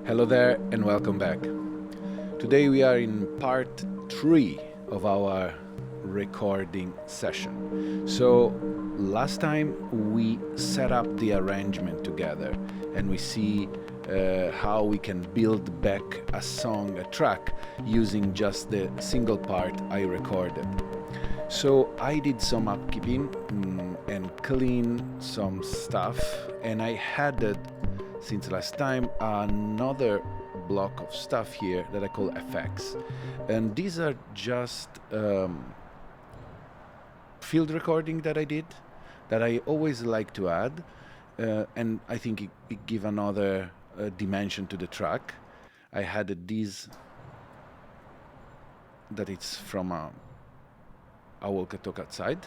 Hello there and welcome back. Today we are in part 3 of our recording session. So last time we set up the arrangement together and we see how we can build back a song, a track, using just the single part I recorded. So I did some upkeeping and clean some stuff, and I added, since last time, another block of stuff here that I call effects. And these are just field recording that I did, that I always like to add, and I think it give another dimension to the track. I added these, that it's from a walk talk outside.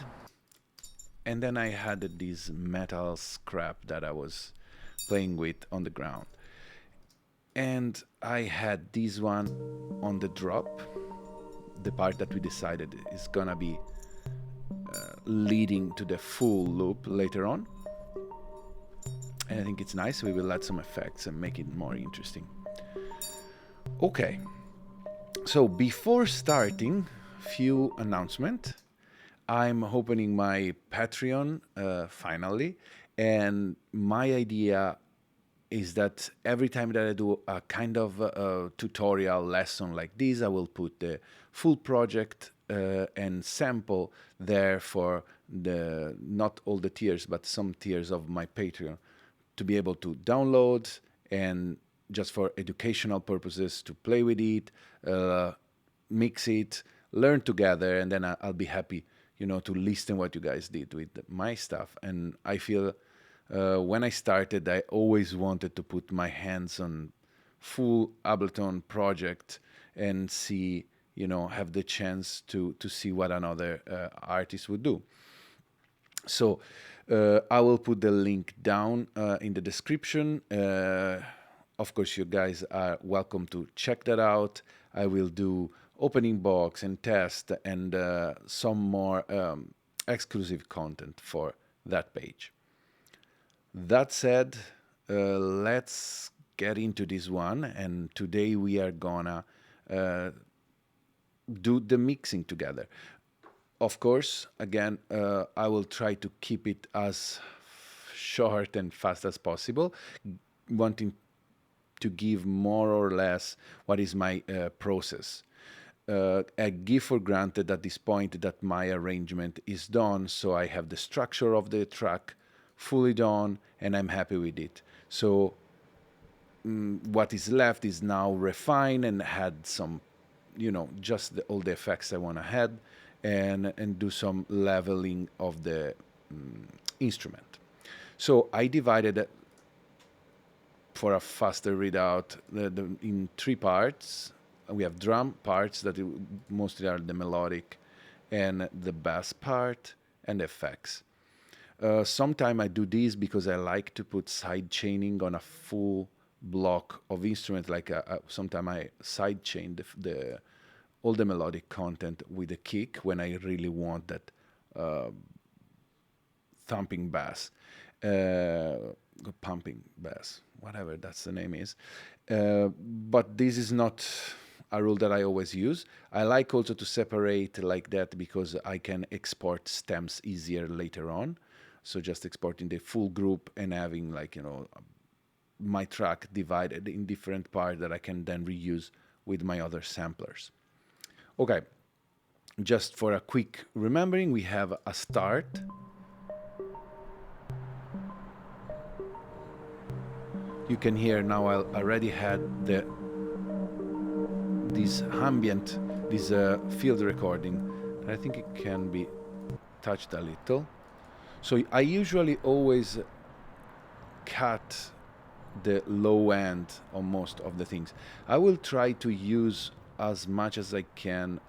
And then I had this metal scrap that I was playing with on the ground. And I had this one on the drop, the part that we decided is gonna be leading to the full loop later on. And I think it's nice. We will add some effects and make it more interesting. Okay, so before starting, few announcements. I'm opening my Patreon finally, and my idea is that every time that I do a kind of tutorial lesson like this, I will put the full project and sample there for the not all the tiers, but some tiers of my Patreon to be able to download and just for educational purposes to play with it, mix it, learn together, and then I'll be happy to listen what you guys did with my stuff. And I feel when I started, I always wanted to put my hands on full Ableton project and see, have the chance to see what another artist would do. So I will put the link down in the description. Of course, you guys are welcome to check that out. I will do opening box and test and some more exclusive content for that page. That said, let's get into this one. And today we are gonna do the mixing together. Of course, again, I will try to keep it as short and fast as possible, wanting to give more or less what is my process. I give for granted at this point that my arrangement is done, so I have the structure of the track fully done, and I'm happy with it. So what is left is now refine and add some, just all the effects I want to add, and do some leveling of the instrument. So I divided it for a faster readout in 3 parts. We have drum parts that mostly are the melodic, and the bass part, and effects. Sometimes I do this because I like to put side chaining on a full block of instrument. Like sometimes I side chain all the melodic content with a kick when I really want that thumping bass, pumping bass, whatever that's the name is. But this is not a rule that I always use. I like also to separate like that because I can export stems easier later on. So just exporting the full group and having my track divided in different parts that I can then reuse with my other samplers. Okay, just for a quick remembering, we have a start. You can hear now I already had this ambient, this field recording. I think it can be touched a little. So I usually always cut the low end on most of the things. I will try to use as much as I can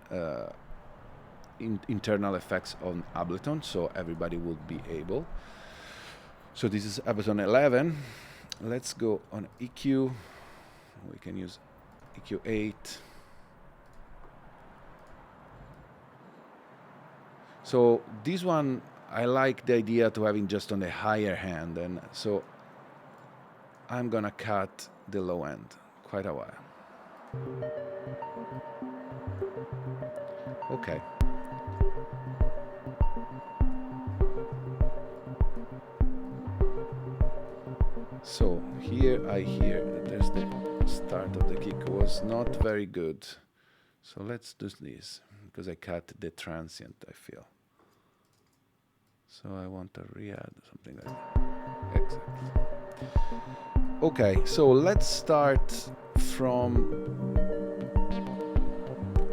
internal effects on Ableton, so everybody will be able. So this is Ableton 11. Let's go on EQ. We can use EQ 8. So this one, I like the idea to having just on the higher hand, and so I'm gonna cut the low end quite a while. Okay. So here I hear that there's the start of the kick was not very good. So let's do this, because I cut the transient, I feel. So I want to re-add something like that. Exactly. Okay, so let's start from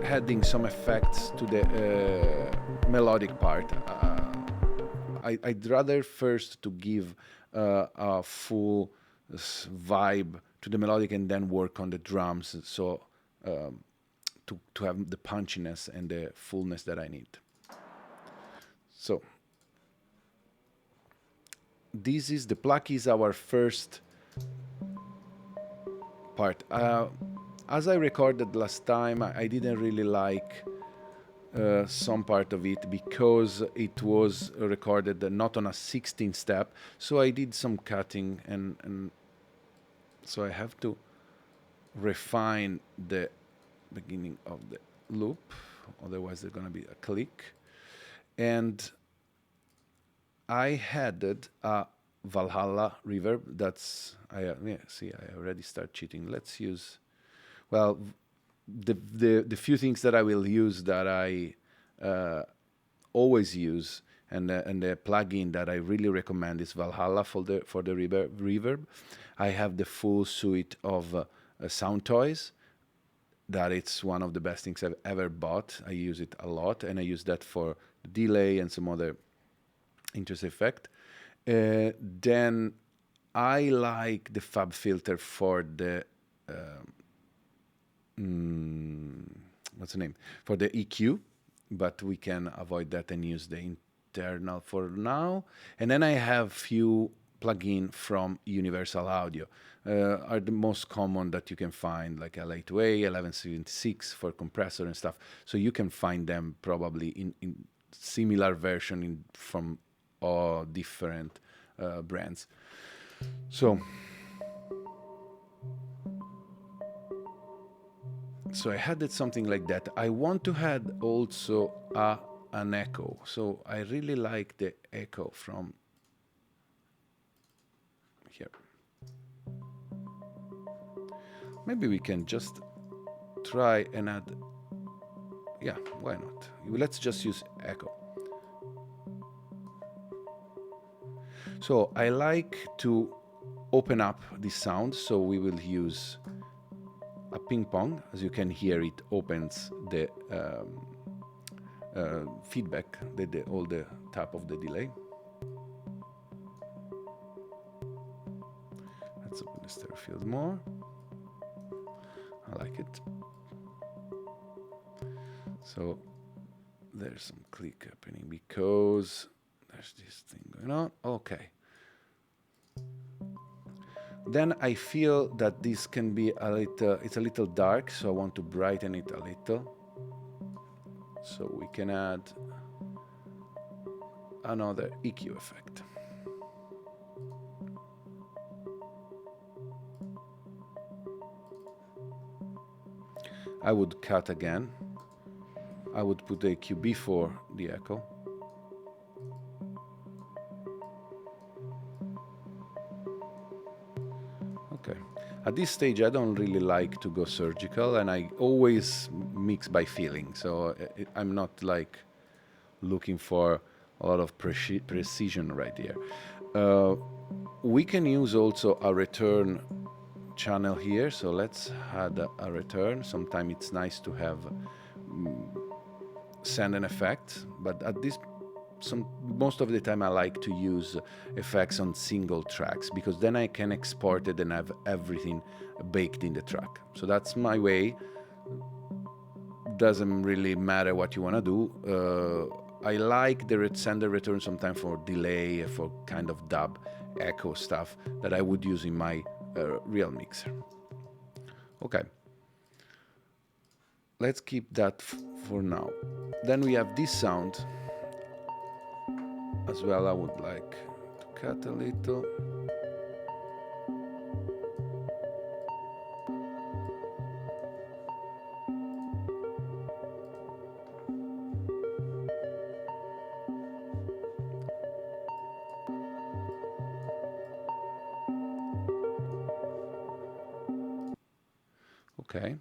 adding some effects to the melodic part. I'd rather first to give a full vibe to the melodic and then work on the drums, so to have the punchiness and the fullness that I need. So this is the pluck is our first part. As I recorded last time, I didn't really like some part of it because it was recorded not on a 16 step, so I did some cutting, and so I have to refine the beginning of the loop, otherwise there's going to be a click. And I added a Valhalla Reverb. That's see, I already start cheating. Let's use, well, the few things that I will use that I always use, and the plugin that I really recommend is Valhalla for the reverb. I have the full suite of sound toys. That it's one of the best things I've ever bought. I use it a lot, and I use that for delay and some other interesting effect. Then I like the Fab filter for the what's the name, for the EQ, but we can avoid that and use the internal for now. And then I have few plugin from Universal Audio, are the most common that you can find, like LA2A, 1176 for compressor and stuff. So you can find them probably in similar version from all different brands. So I added something like that. I want to add also an echo. So I really like the echo from here. Maybe we can just try and add, yeah, why not? Let's just use echo. So I like to open up this sound, so we will use a ping pong. As you can hear, it opens the feedback, all the tap of the delay. Let's open the stereo field more. I like it. So there's some click happening because there's this thing going on. Okay. Then I feel that this can be it's a little dark, so I want to brighten it a little. So we can add another EQ effect. I would cut again. I would put the EQ before the echo. Okay. At this stage, I don't really like to go surgical, and I always mix by feeling. So I'm not like looking for a lot of precision right here. We can use also a return channel here. So let's add a return. Sometimes it's nice to have send an effect, but at this most of the time I like to use effects on single tracks, because then I can export it and have everything baked in the track. So that's my way. Doesn't really matter what you want to do. I like the send a return sometimes for delay, for kind of dub echo stuff that I would use in my real mixer. Okay, let's keep that for now. Then we have this sound as well. I would like to cut a little. Okay.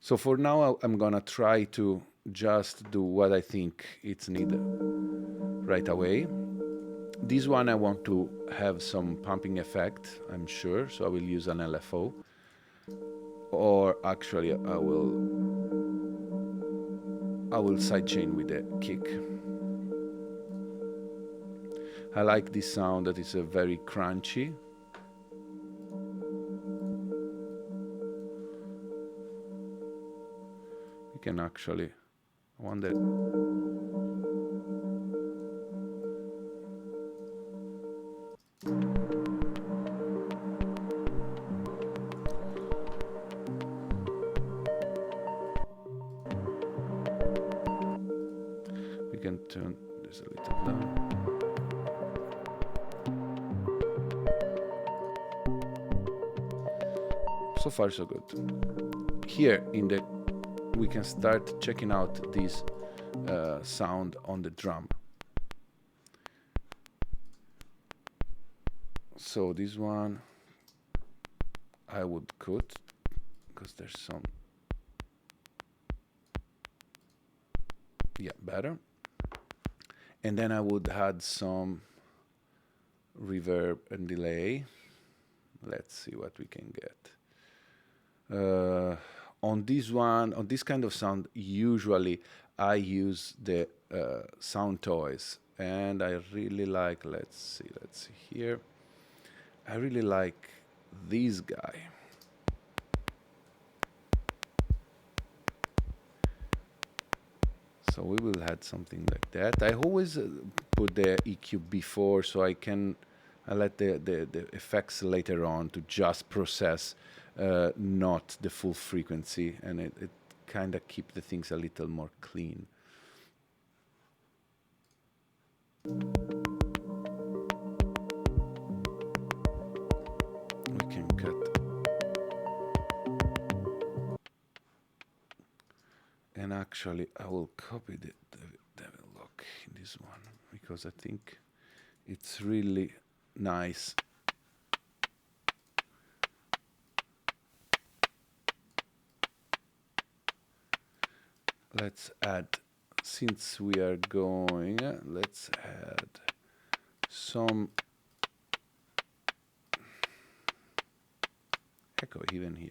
So for now, I'm gonna try to just do what I think it's needed right away. This one I want to have some pumping effect, I'm sure, so I will use an LFO. Or actually I will sidechain with the kick. I like this sound that is very crunchy. You can actually wonder. We can turn this a little down. So far so good. Here we can start checking out this sound on the drum. So this one I would cut because there's some, yeah, better. And then I would add some reverb and delay. Let's see what we can get. On this one, on this kind of sound, usually I use the sound toys, and I really like, let's see here. I really like this guy. So we will add something like that. I always put the EQ before, so I let the effects later on to just process not the full frequency, and it kind of keep the things a little more clean. We can cut. And actually, I will copy the Devil Lock in this one, because I think it's really nice. Let's add, since we are going, let's add some echo even here.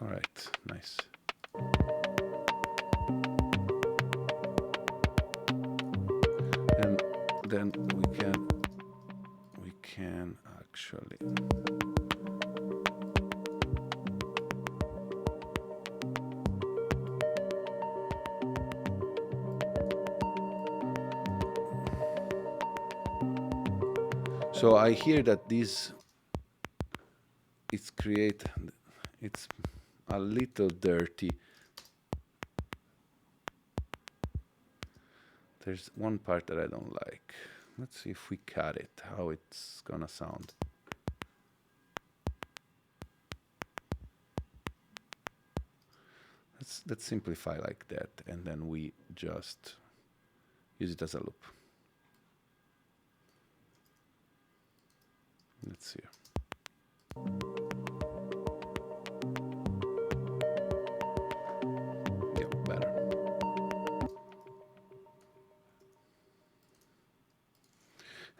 All right, nice. And then we can actually so I hear that this it's a little dirty. There's one part that I don't like. Let's see if we cut it, how it's gonna sound. Let's simplify like that, and then we just use it as a loop. Let's see. Yeah, better.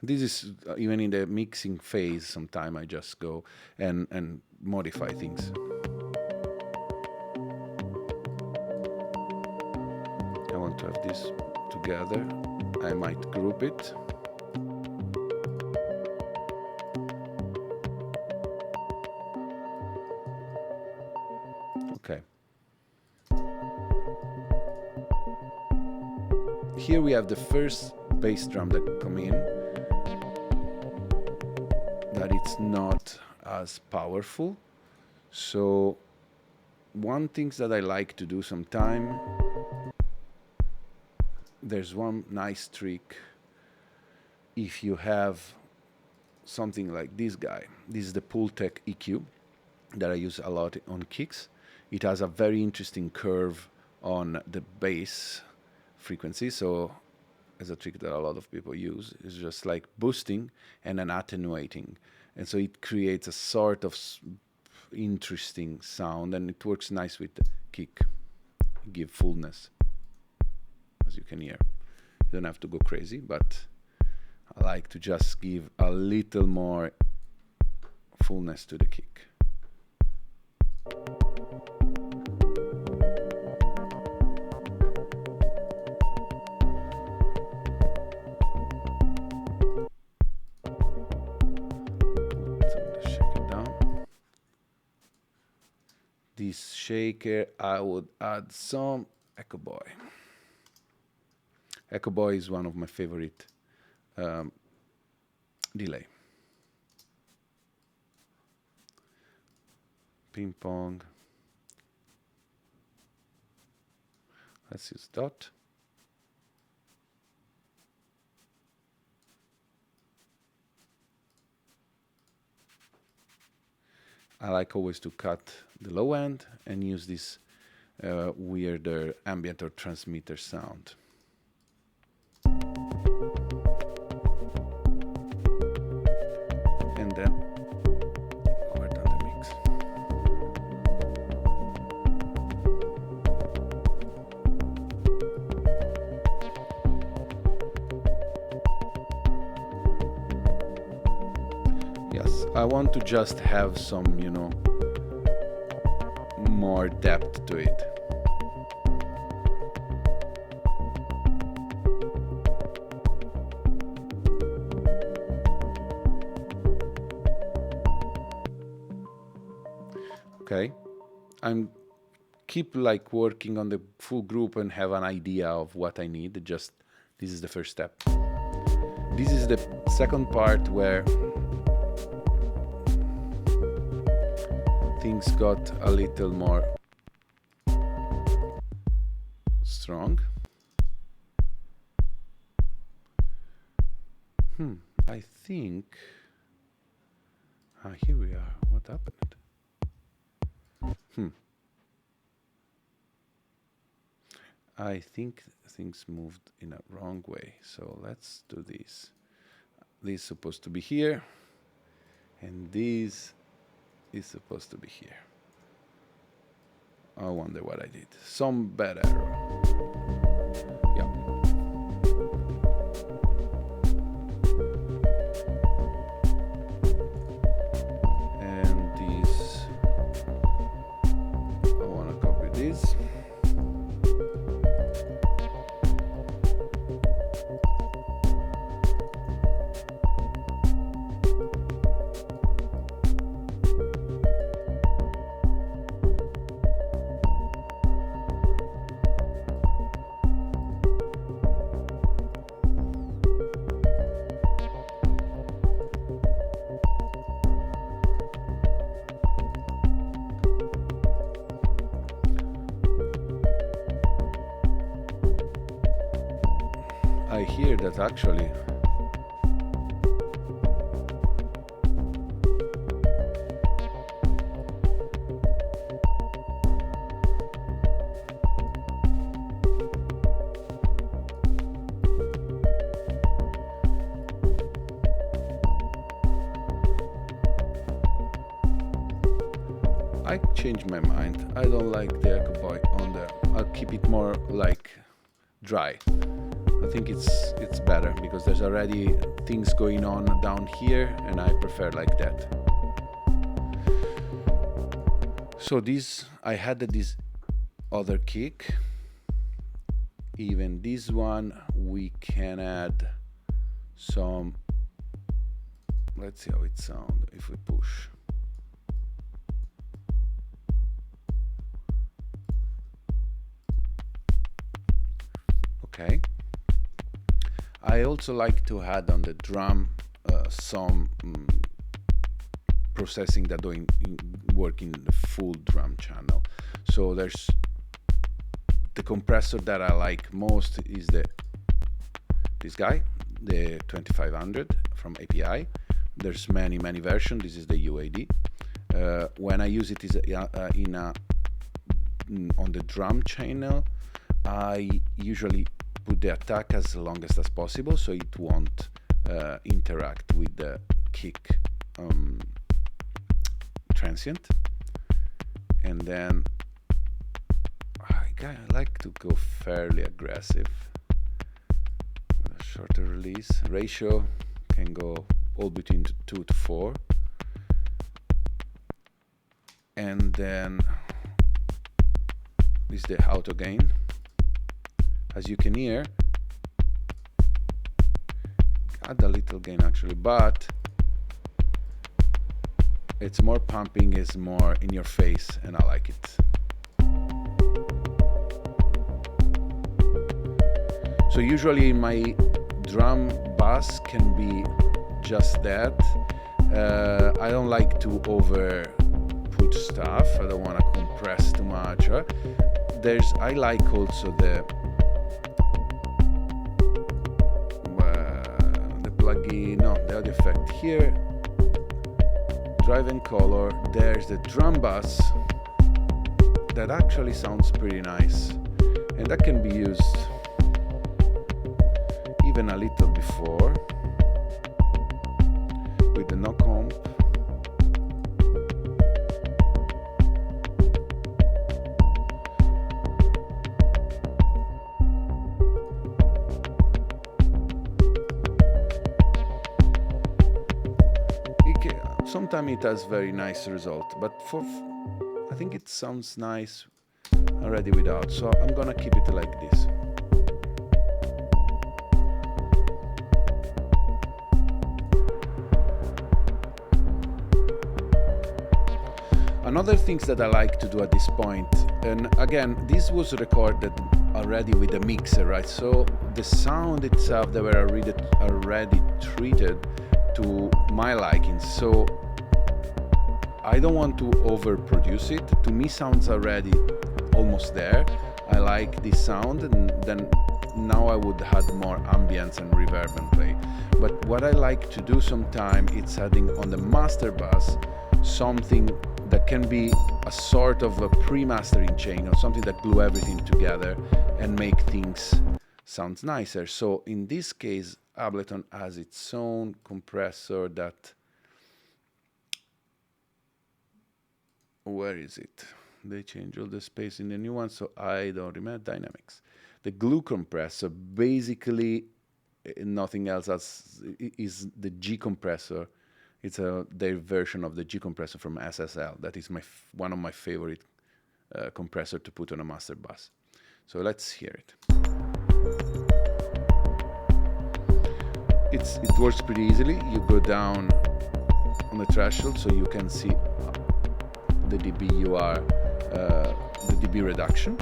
This is even in the mixing phase. Sometime I just go and modify things. I want to have this together. I might group it. Okay. Here we have the first bass drum that come in. That it's not as powerful. So one thing that I like to do sometime, there's one nice trick. If you have something like this guy, this is the Pultec EQ that I use a lot on kicks. It has a very interesting curve on the bass frequency. So as a trick that a lot of people use is just like boosting and then attenuating, and so it creates a sort of interesting sound, and it works nice with the kick. Give fullness, as you can hear. You don't have to go crazy, but I like to just give a little more fullness to the kick. This shaker, I would add some Echo Boy. Echo Boy is one of my favorite delay. Ping pong. Let's use dot. I like always to cut the low end and use this weirder ambient or transmitter sound. And then we're done the mix. Yes, I want to just have some, you know, more depth to it. Okay, I'm keep like working on the full group and have an idea of what I need. Just this is the first step. This is the second part where things got a little more strong. I think here we are. What happened? I think things moved in a wrong way. So let's do this. This is supposed to be here, and this is supposed to be here. I wonder what I did. Some bad error. Yeah. And this, I want to copy this. I hear that actually I changed my mind. I don't like the Echo Boy on there. I'll keep it more like dry. I think it's better because there's already things going on down here, and I prefer like that. So this, I had this other kick. Even this one, we can add some. Let's see how it sounds if we push. Okay. I also like to add on the drum some processing that doing work in the full drum channel. So there's the compressor that I like most is this guy, the 2500 from API. There's many versions. This is the UAD. When I use it is on the drum channel, I usually put the attack as longest as possible so it won't interact with the kick transient. And then I like to go fairly aggressive with a shorter release. Ratio can go all between 2 to 4. And then is the auto gain. As you can hear, add a little gain actually, but it's more pumping, is more in your face, and I like it. So usually my drum bass can be just that. I don't like to over put stuff. I don't want to compress too much. I like also the plugin, no, the audio effect here. Drive and color. There's the drum bass that actually sounds pretty nice, and that can be used even a little before with the no comp. Sometimes it has very nice result, but I think it sounds nice already without, so I'm gonna keep it like this. Another things that I like to do at this point, and again, this was recorded already with the mixer, right? So the sound itself, they were already treated to my liking. So I don't want to overproduce it. To me, sounds already almost there. I like this sound, and then now I would add more ambience and reverb and play. But what I like to do sometimes, it's adding on the master bass something that can be a sort of a pre-mastering chain, or something that glue everything together and make things sound nicer. So in this case, Ableton has its own compressor that, where is it? They changed all the space in the new one, so I don't remember. Dynamics. The glue compressor, basically nothing else is the G compressor. It's their version of the G compressor from SSL. That is one of my favorite compressor to put on a master bass. So let's hear it. It works pretty easily. You go down on the threshold so you can see the dB the dB reduction.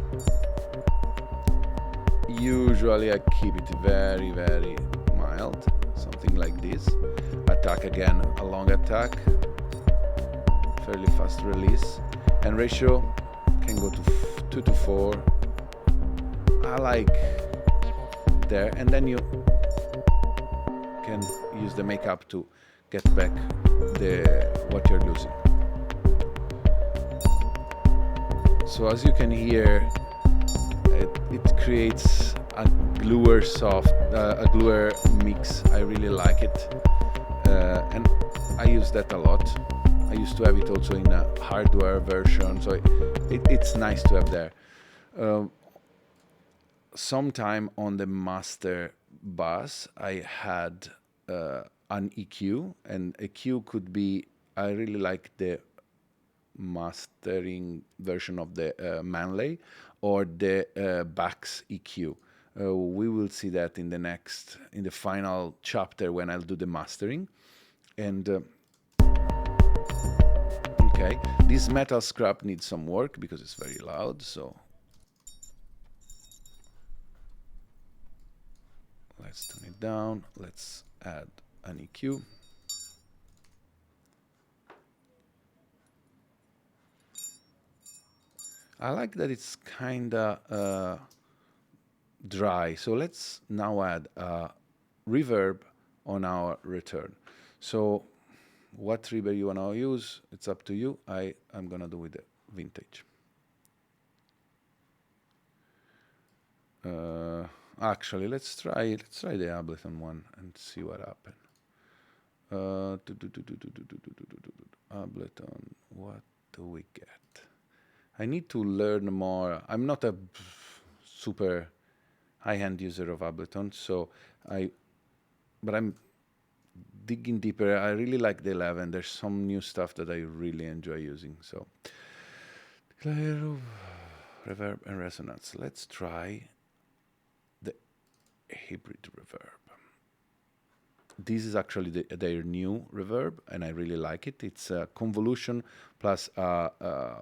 Usually I keep it very, very mild, something like this. Attack again, a long attack, fairly fast release, and ratio can go to 2 to 4. I like there, and then you can use the makeup to get back what you're losing. So as you can hear, it creates a gluer mix. I really like it, and I use that a lot. I used to have it also in a hardware version, so it's nice to have there. Sometime on the master bass, I had an EQ, and EQ could be, I really like the mastering version of the Manley or the Bax EQ. We will see that in the final chapter when I'll do the mastering. And okay, this metal scrap needs some work because it's very loud, so let's turn it down. Let's add an EQ. I like that it's kinda dry. So let's now add a reverb on our return. So what reverb you wanna use, it's up to you. I'm gonna do with the vintage. Actually, let's try the Ableton one and see what happens. Ableton, what do we get? I need to learn more. I'm not a super high-end user of Ableton, so but I'm digging deeper. I really like the 11. There's some new stuff that I really enjoy using. So, reverb and resonance. Let's try the hybrid reverb. This is actually their new reverb, and I really like it. It's a convolution plus a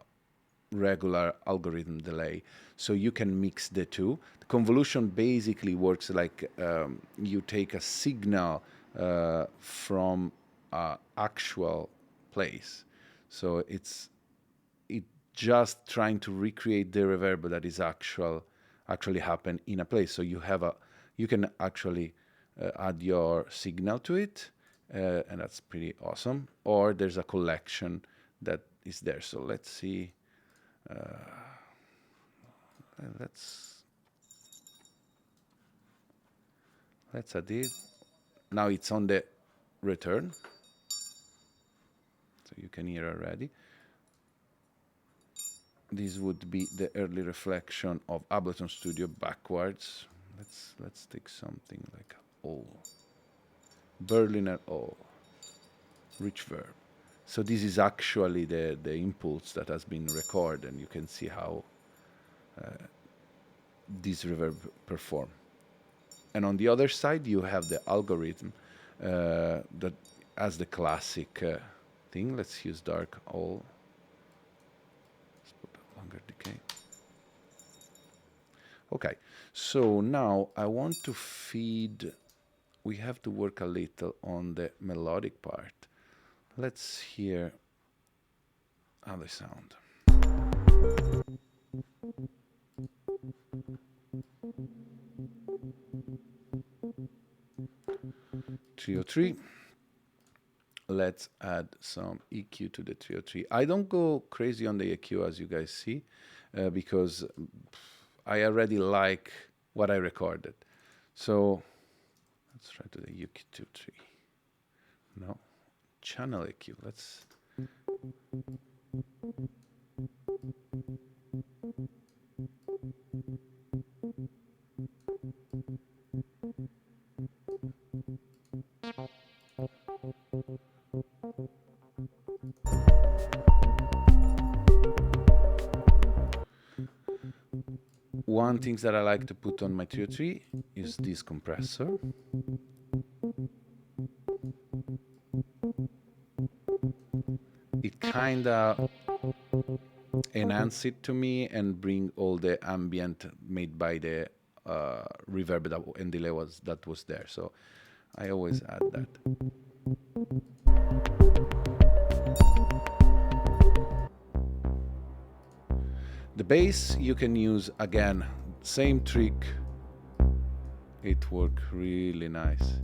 regular algorithm delay, so you can mix the two. The convolution basically works like you take a signal from an actual place, so it just trying to recreate the reverb that is actually happen in a place. So you can actually add your signal to it, and that's pretty awesome. Or there's a collection that is there. So let's see. Let's add it. Now it's on the return, so you can hear already. This would be the early reflection of Ableton Studio backwards. Let's take something like O, Berliner O, rich verb. So this is actually the impulse that has been recorded, and you can see how this reverb perform. And on the other side, you have the algorithm that has the classic thing. Let's use dark all. Let's put a longer decay. Okay, so now I want to feed. We have to work a little on the melodic part. Let's hear how they sound. 303. Let's add some EQ to the 303. I don't go crazy on the EQ, as you guys see, because I already like what I recorded. So let's try to the EQ23. No, channel EQ. Let's. One thing that I like to put on my 303 is this compressor. It kinda enhance it to me and bring all the ambient made by the reverb and delay that was there. So I always add that. The bass you can use again, same trick. It worked really nice.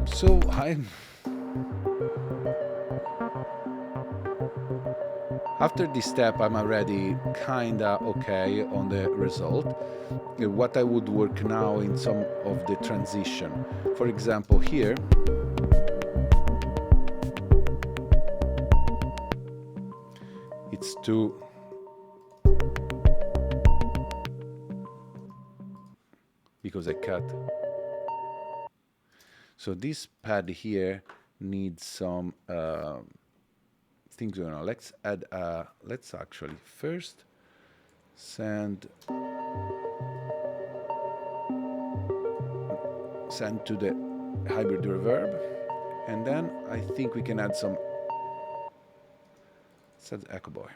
So after this step, I'm already kinda okay on the result. What I would work now in some of the transition. For example, here, it's too. Because I cut. So this pad here needs some things going on. Let's add. Let's actually first send to the hybrid reverb, and then I think we can add some. Let's add Echo Boy.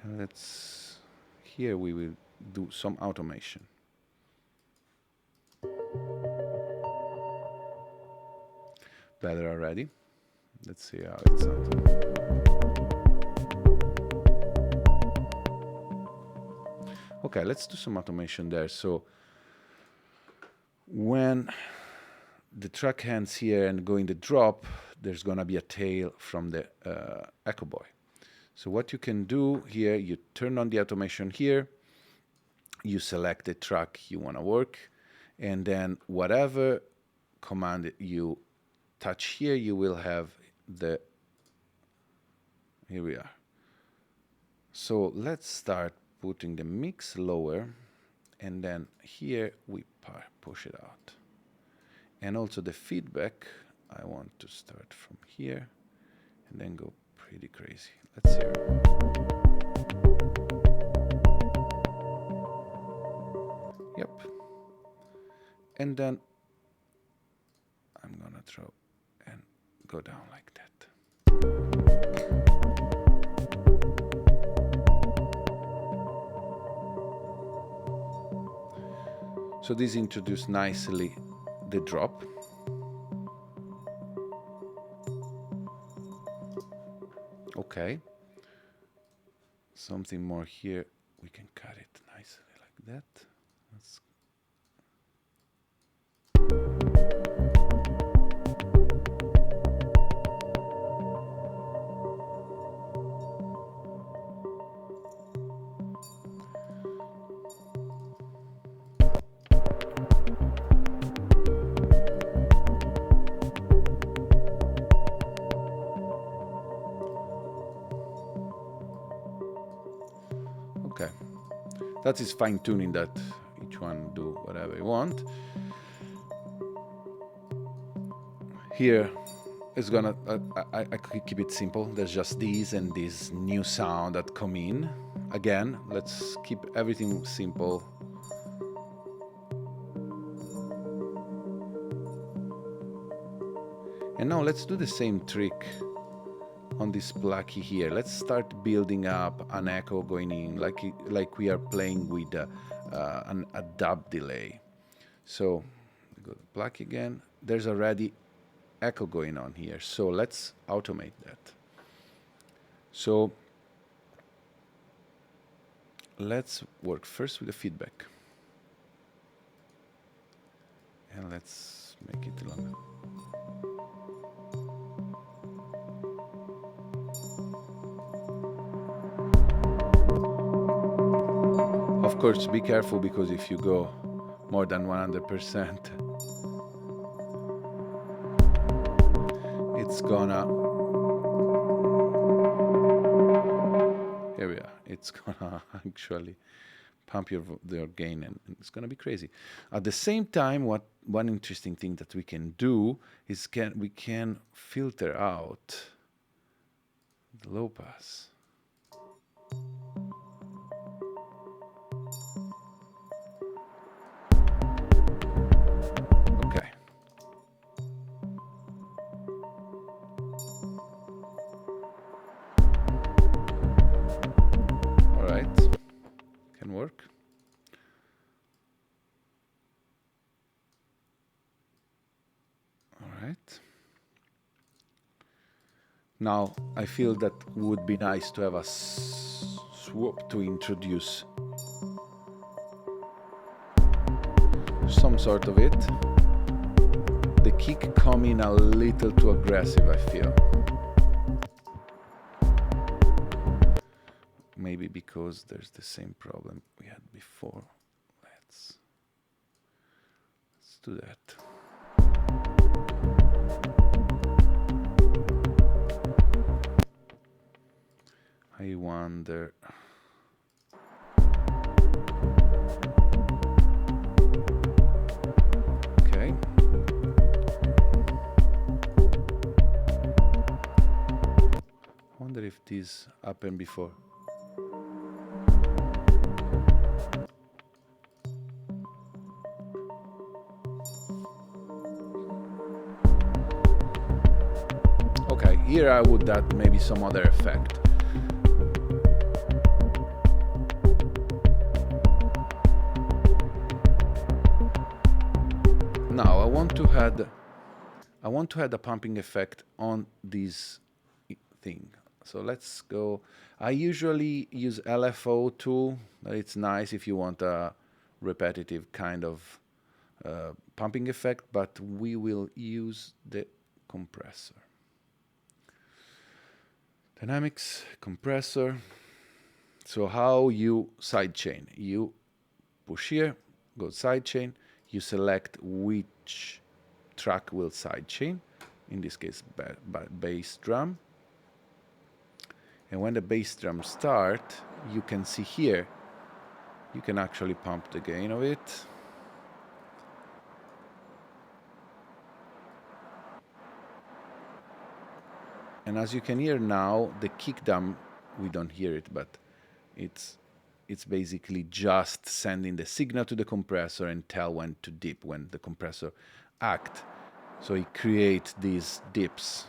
And here we will do some automation. better already. Let's see how it sounds. Okay, let's do some automation there. So when the track ends here and go in the drop, there's gonna be a tail from the Echo Boy. So what you can do here, you turn on the automation here, you select the track you wanna work, and then whatever command you touch here, you will have the, here we are. So let's start putting the mix lower, and then here we push it out. And also the feedback, I want to start from here and then go pretty crazy. Let's hear it. Yep. And then I'm gonna throw and go down like that. So this introduced nicely the drop. Okay. Something more here, we can cut it nicely like that. Let's that is fine-tuning that each one do whatever you want. Here is gonna, I could keep it simple. There's just these and this new sound that come in. Again, let's keep everything simple. And now let's do the same trick on this plucky here. Let's start building up an echo going in, like we are playing with a dub delay. So go to plucky again. There's already echo going on here. So let's automate that. So let's work first with the feedback. And let's make it longer. Of course, be careful, because if you go more than 100%, it's gonna, here we are, it's gonna actually pump your gain, and it's gonna be crazy. At the same time, one interesting thing that we can do is we can filter out the low pass. Work. All right. Now I feel that would be nice to have a swoop to introduce some sort of it. The kick coming a little too aggressive, I feel. Maybe because there's the same problem we had before. Let's do that. I wonder. Okay. I wonder if this happened before. Here I would add maybe some other effect. Now I want to add I want to add a pumping effect on this thing. So let's go. I usually use LFO tool. It's nice if you want a repetitive kind of pumping effect, but we will use the compressor. Dynamics, compressor. So how you sidechain? You push here, go sidechain. You select which track will sidechain. In this case, bass drum. And when the bass drum start, you can see here, you can actually pump the gain of it. And as you can hear now, the kick drum, we don't hear it, but it's basically just sending the signal to the compressor and tell when to dip, when the compressor act. So it creates these dips.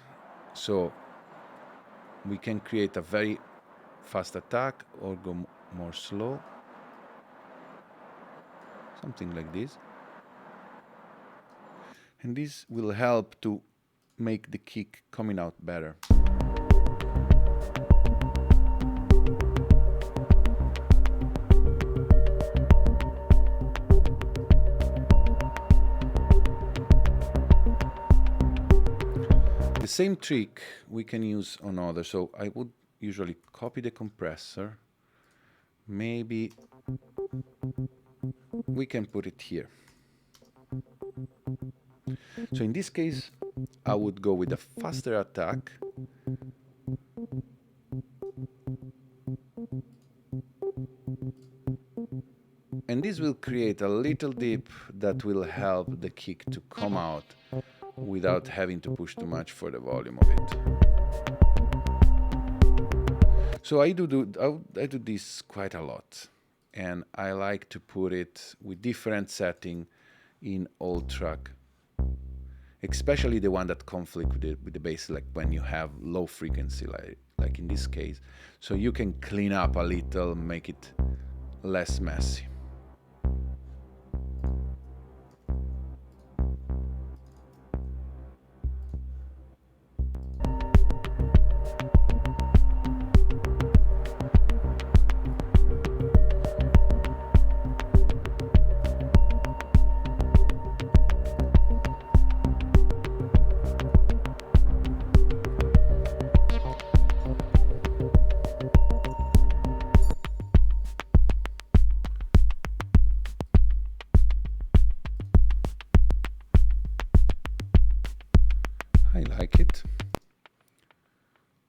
So we can create a very fast attack or go more slow. Something like this. And this will help to make the kick coming out better. The same trick we can use on others. So I would usually copy the compressor. Maybe we can put it here. So in this case, I would go with a faster attack. And this will create a little dip that will help the kick to come out without having to push too much for the volume of it. So I do this quite a lot, and I like to put it with different setting in all track, especially the one that conflict with the bass, like when you have low frequency, like in this case, so you can clean up a little, make it less messy.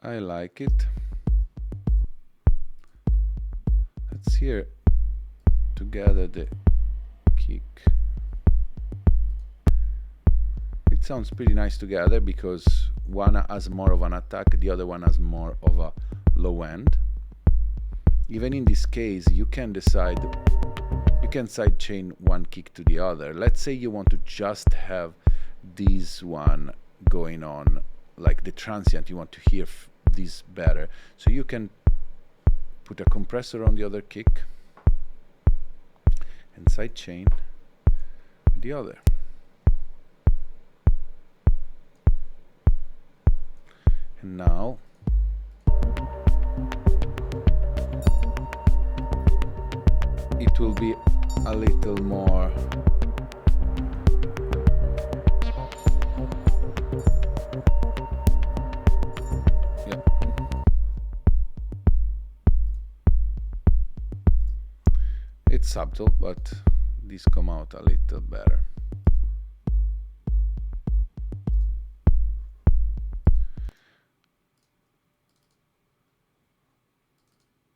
I like it. Let's hear together the kick. It sounds pretty nice together because one has more of an attack, the other one has more of a low end. Even in this case, you can decide, you can sidechain one kick to the other. Let's say you want to just have this one going on, like the transient, you want to hear this better. So you can put a compressor on the other kick and sidechain with the other. And now it will be a little more subtle, but these come out a little better.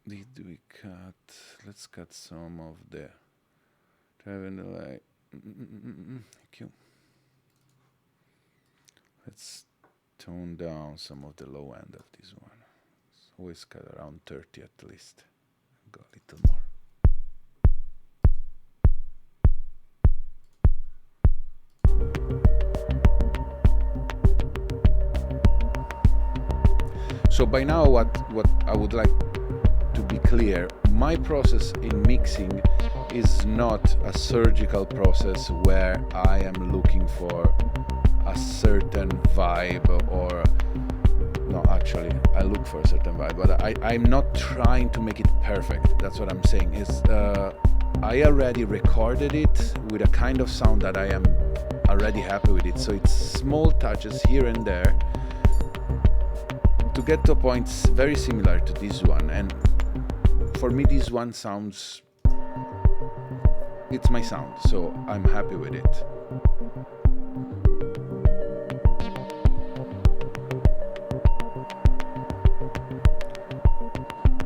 Did we cut? Let's cut some of the driving delay. Thank you. Let's tone down some of the low end of this one. It's always cut around 30 at least. Go a little more. So by now, what I would like to be clear, my process in mixing is not a surgical process where I am looking for a certain vibe, or no, actually I look for a certain vibe, but I'm not trying to make it perfect. That's what I'm saying is I already recorded it with a kind of sound that I am already happy with it, so it's small touches here and there to get to a point very similar to this one. And for me this one sounds, it's my sound, so I'm happy with it.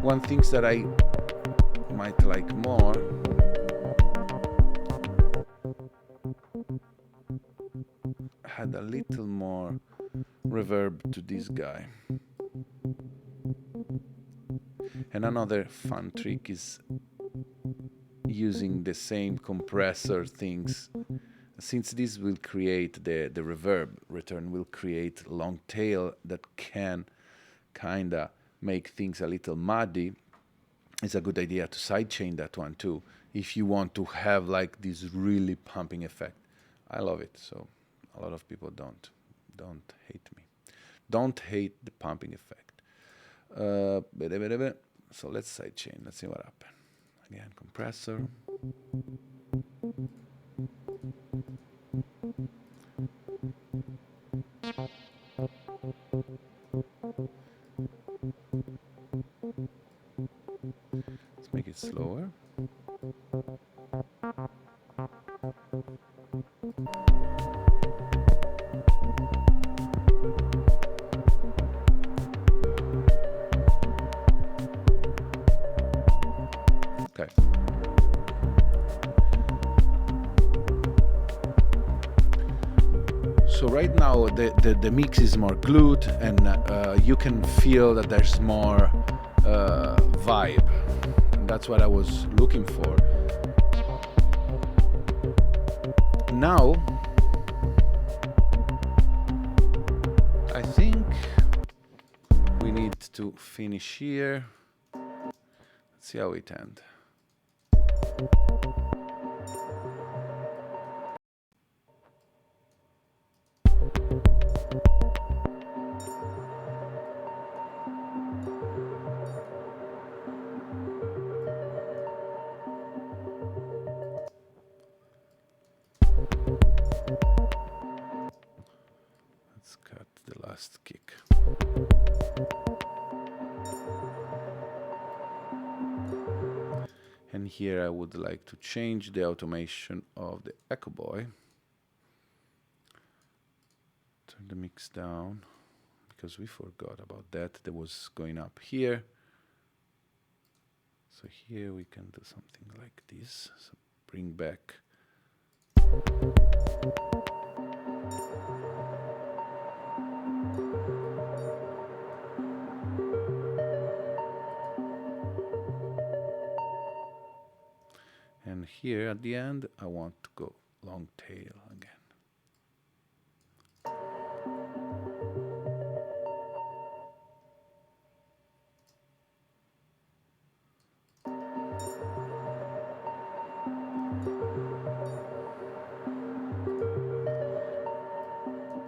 One thing that I might like more, had a little more reverb to this guy. And another fun trick is using the same compressor things. Since this will create the reverb return, will create long tail that can kinda make things a little muddy. It's a good idea to sidechain that one too, if you want to have like this really pumping effect. I love it, so a lot of people don't hate me. Don't hate the pumping effect. So let's sidechain. Let's see what happens. Again, compressor. Let's make it slower. Okay. So right now the mix is more glued, and you can feel that there's more vibe. And that's what I was looking for. Now, I think we need to finish here. Let's see how it ends. Let's cut the last kick. And here I would like to change the automation of the Echo Boy. Turn the mix down, because we forgot about that. That was going up here. So here we can do something like this. So bring back. And here at the end, I want to go long tail again.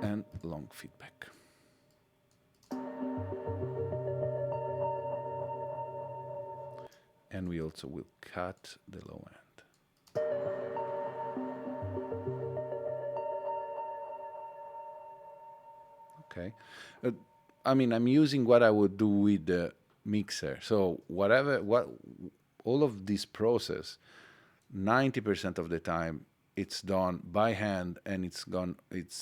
And long feedback. And we also will cut the low end. Okay, I mean, I'm using what I would do with the mixer. So all of this process, 90% of the time, it's done by hand, and it's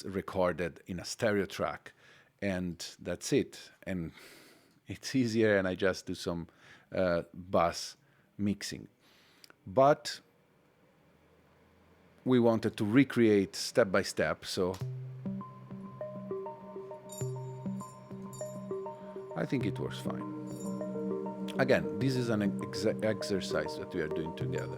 recorded in a stereo track, and that's it. And it's easier, and I just do some bass mixing. But we wanted to recreate step by step, so I think it works fine. Again, this is an exercise that we are doing together.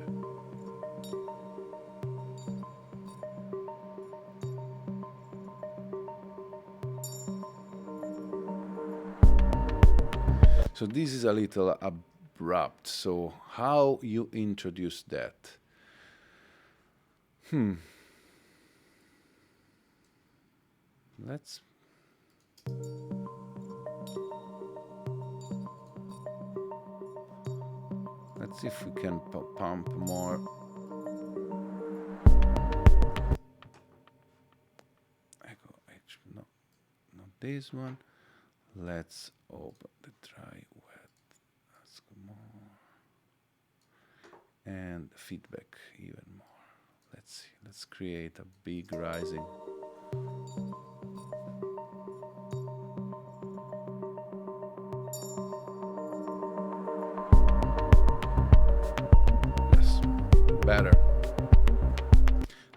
So this is a little abrupt. So how you introduce that? let's see if we can pump more. No, not this one. Let's open the dry wet. Let's go more. And feedback even more. Let's see. Let's create a big rising. Yes, better.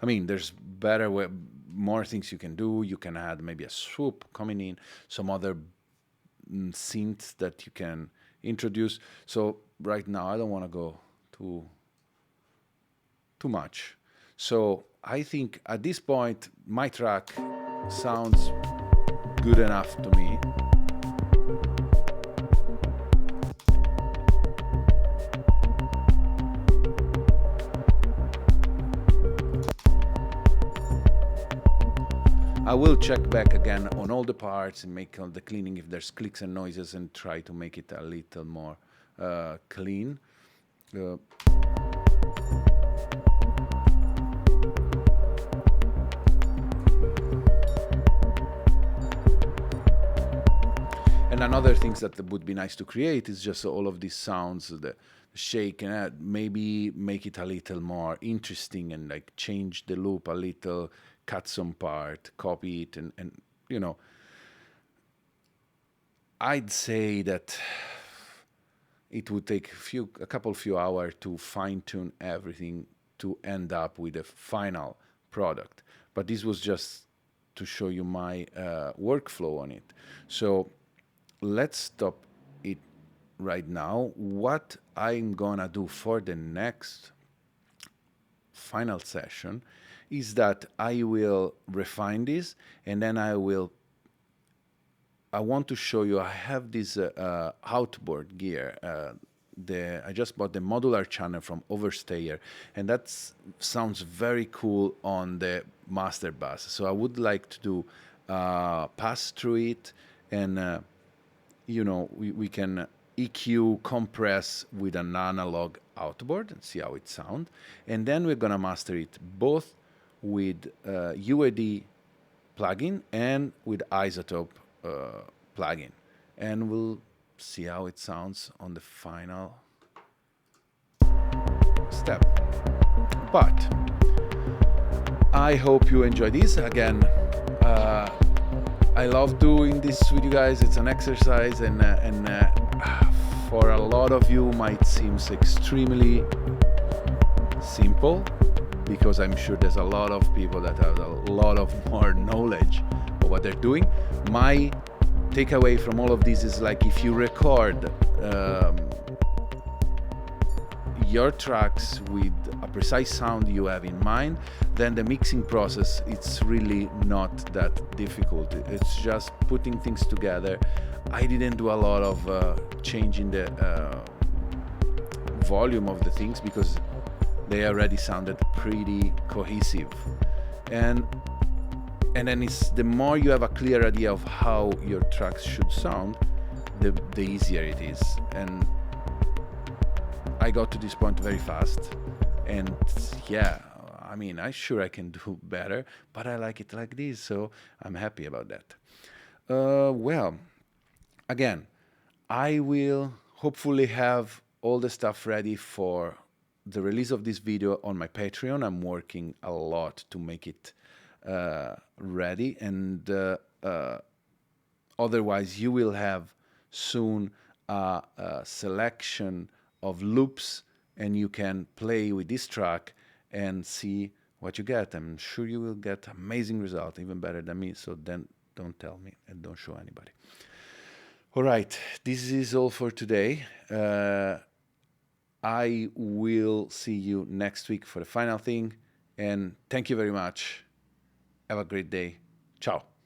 I mean, there's better way, more things you can do. You can add maybe a swoop coming in, some other synths that you can introduce. So right now I don't want to go too much. So I think at this point my track sounds good enough to me. I will check back again on all the parts and make all the cleaning if there's clicks and noises and try to make it a little more clean. And another things that would be nice to create is just all of these sounds, the shake, and maybe make it a little more interesting and like change the loop a little, cut some part, copy it, and you know, I'd say that it would take a couple few hours to fine tune everything to end up with a final product. But this was just to show you my workflow on it. So let's stop it right now. What I'm gonna do for the next final session is that I will refine this, and then I want to show you, I have this outboard gear. I just bought the modular channel from Overstayer, and that sounds very cool on the master bus. So I would like to do pass through it, and you know, we can EQ compress with an analog outboard and see how it sounds. And then we're gonna master it both with UAD plugin and with Isotope plugin, and we'll see how it sounds on the final step. But I hope you enjoy this. Again, I love doing this with you guys. It's an exercise, and for a lot of you might seem extremely simple, because I'm sure there's a lot of people that have a lot of more knowledge of what they're doing. My takeaway from all of this is, like, if you record your tracks with a precise sound you have in mind, then the mixing process, it's really not that difficult. It's just putting things together. I didn't do a lot of changing the volume of the things, because they already sounded pretty cohesive. And then it's the more you have a clear idea of how your tracks should sound, the easier it is. And I got to this point very fast, and yeah, I mean, I'm sure I can do better, but I like it like this, so I'm happy about that. Well, again, I will hopefully have all the stuff ready for the release of this video on my Patreon. I'm working a lot to make it ready, and otherwise you will have soon a selection of loops, and you can play with this track and see what you get. I'm sure you will get amazing result, even better than me, so then don't tell me and don't show anybody. All right, this is all for today. I will see you next week for the final thing, and thank you very much. Have a great day. Ciao.